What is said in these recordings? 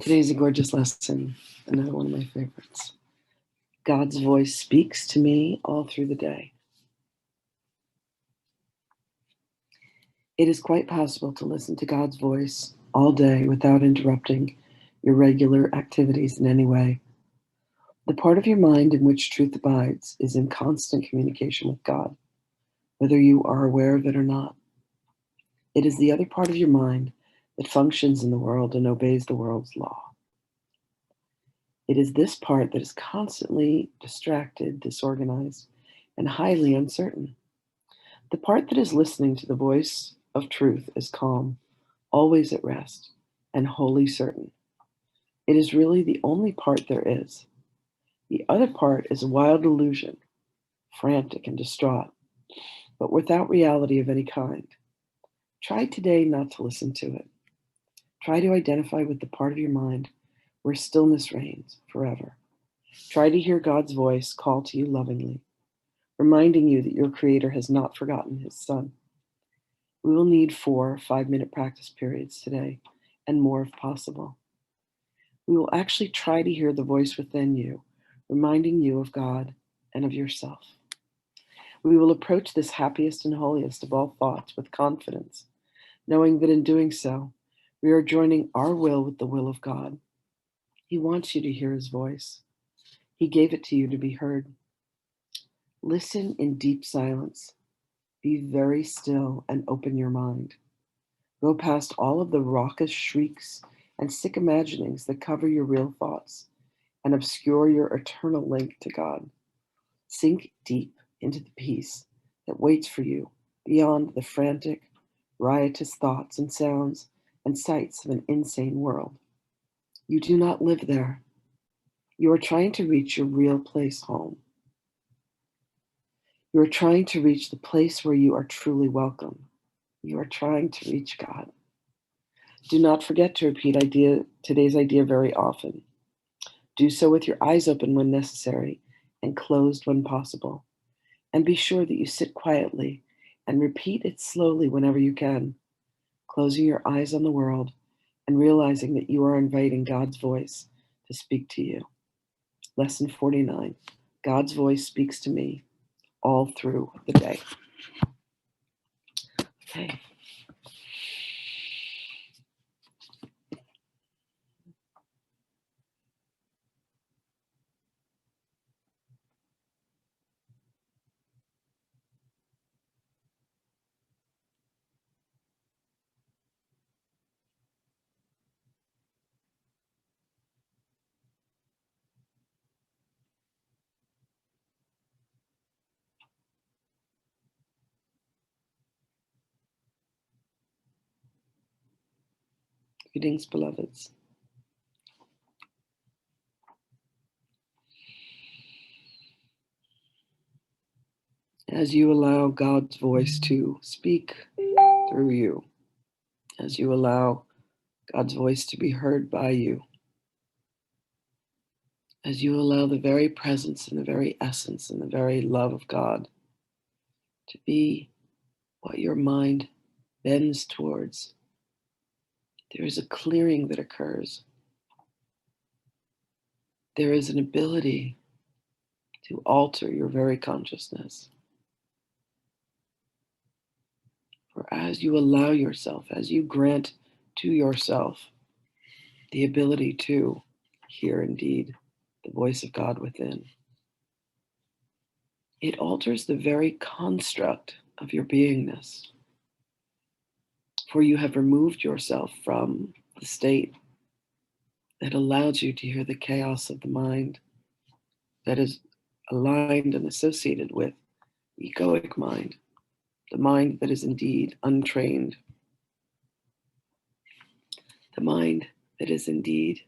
Today's a gorgeous lesson, another one of my favorites. God's voice speaks to me all through the day. It is quite possible to listen to God's voice all day without interrupting your regular activities in any way. The part of your mind in which truth abides is in constant communication with God, whether you are aware of it or not. It is the other part of your mind that functions in the world and obeys the world's law. It is this part that is constantly distracted, disorganized, and highly uncertain. The part that is listening to the voice of truth is calm, always at rest, and wholly certain. It is really the only part there is. The other part is a wild illusion, frantic and distraught, but without reality of any kind. Try today not to listen to it. Try to identify with the part of your mind where stillness reigns forever. Try to hear God's voice call to you lovingly, reminding you that your Creator has not forgotten His Son. We will need 4 5-minute practice periods today, and more if possible. We will actually try to hear the voice within you, reminding you of God and of yourself. We will approach this happiest and holiest of all thoughts with confidence, knowing that in doing so, we are joining our will with the will of God. He wants you to hear His voice. He gave it to you to be heard. Listen in deep silence. Be very still and open your mind. Go past all of the raucous shrieks and sick imaginings that cover your real thoughts and obscure your eternal link to God. Sink deep into the peace that waits for you beyond the frantic, riotous thoughts and sounds and sights of an insane world. You do not live there. You are trying to reach your real place home. You are trying to reach the place where you are truly welcome. You are trying to reach God. Do not forget to repeat today's idea very often. Do so with your eyes open when necessary and closed when possible. And be sure that you sit quietly and repeat it slowly whenever you can, closing your eyes on the world and realizing that you are inviting God's voice to speak to you. Lesson 49. God's voice speaks to me all through the day. Okay. Greetings, beloveds. As you allow God's voice to speak through you, as you allow God's voice to be heard by you, as you allow the very presence and the very essence and the very love of God to be what your mind bends towards, there is a clearing that occurs. There is an ability to alter your very consciousness. For as you allow yourself, as you grant to yourself the ability to hear indeed the voice of God within, it alters the very construct of your beingness. For you have removed yourself from the state that allows you to hear the chaos of the mind that is aligned and associated with egoic mind, the mind that is indeed untrained, the mind that is indeed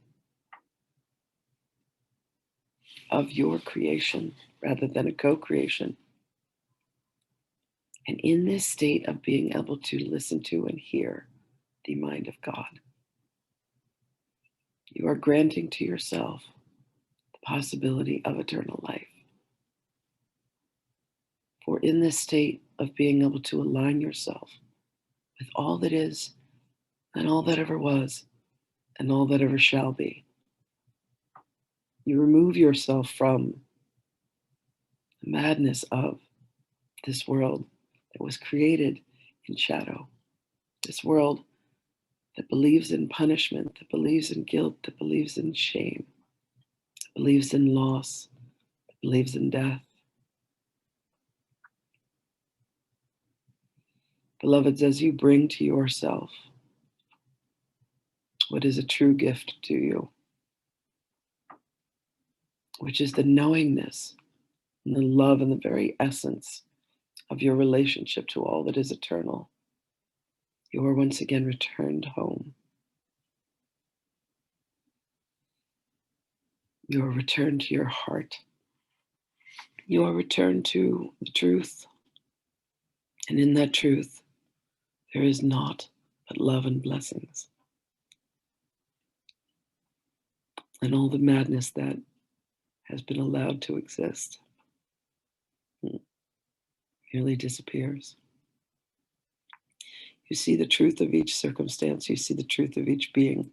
of your creation rather than a co-creation. And in this state of being able to listen to and hear the mind of God, you are granting to yourself the possibility of eternal life. For in this state of being able to align yourself with all that is and all that ever was, and all that ever shall be. You remove yourself from the madness of this world that was created in shadow, this world that believes in punishment, that believes in guilt, that believes in shame, that believes in loss, that believes in death. Beloveds, as you bring to yourself what is a true gift to you, which is the knowingness and the love and the very essence of your relationship to all that is eternal, you are once again returned home. You are returned to your heart. You are returned to the truth. And in that truth, there is naught but love and blessings. And all the madness that has been allowed to exist merely disappears. You see the truth of each circumstance. You see the truth of each being.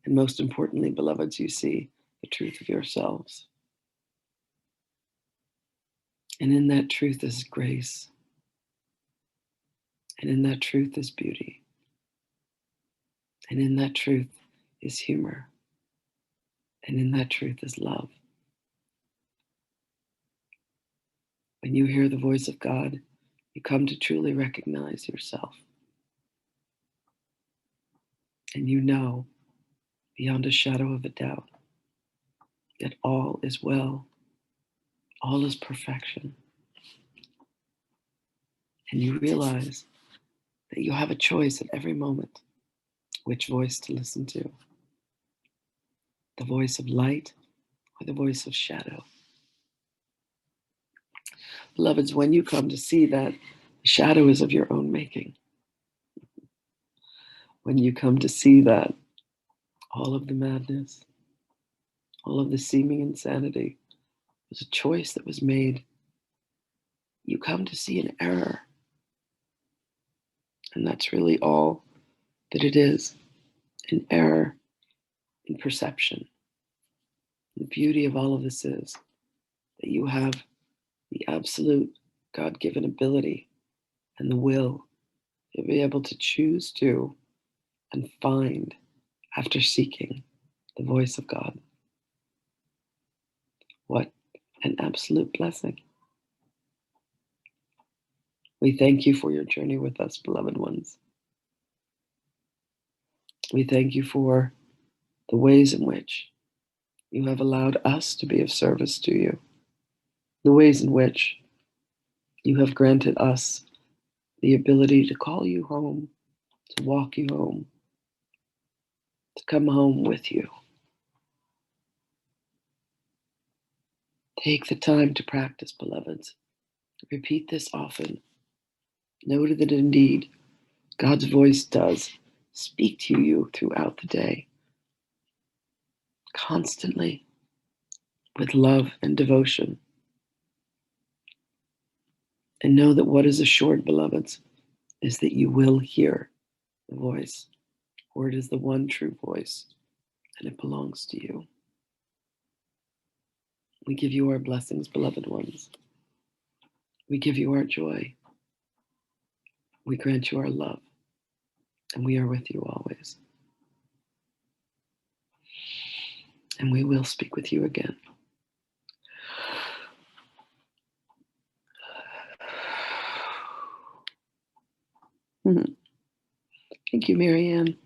And most importantly, beloveds, you see the truth of yourselves. And in that truth is grace. And in that truth is beauty. And in that truth is humor. And in that truth is love. When you hear the voice of God, you come to truly recognize yourself. And you know, beyond a shadow of a doubt, that all is well, all is perfection. And you realize that you have a choice at every moment which voice to listen to, the voice of light or the voice of shadow. Beloveds, when you come to see that the shadow is of your own making, when you come to see that all of the madness, all of the seeming insanity was a choice that was made, you come to see an error. And that's really all that it is, an error in perception. The beauty of all of this is that you have the absolute God-given ability and the will to be able to choose to and find after seeking the voice of God. What an absolute blessing. We thank you for your journey with us, beloved ones. We thank you for the ways in which you have allowed us to be of service to you, the ways in which you have granted us the ability to call you home, to walk you home, to come home with you. Take the time to practice, beloveds. Repeat this often. Know that indeed God's voice does speak to you throughout the day, constantly, with love and devotion. And know that what is assured, beloveds, is that you will hear the voice, for it is the one true voice, and it belongs to you. We give you our blessings, beloved ones. We give you our joy. We grant you our love, and we are with you always. And we will speak with you again. Thank you, Marianne.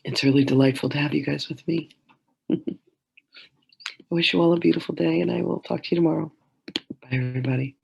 It's really delightful to have you guys with me. I wish you all a beautiful day, and I will talk to you tomorrow. Bye, everybody.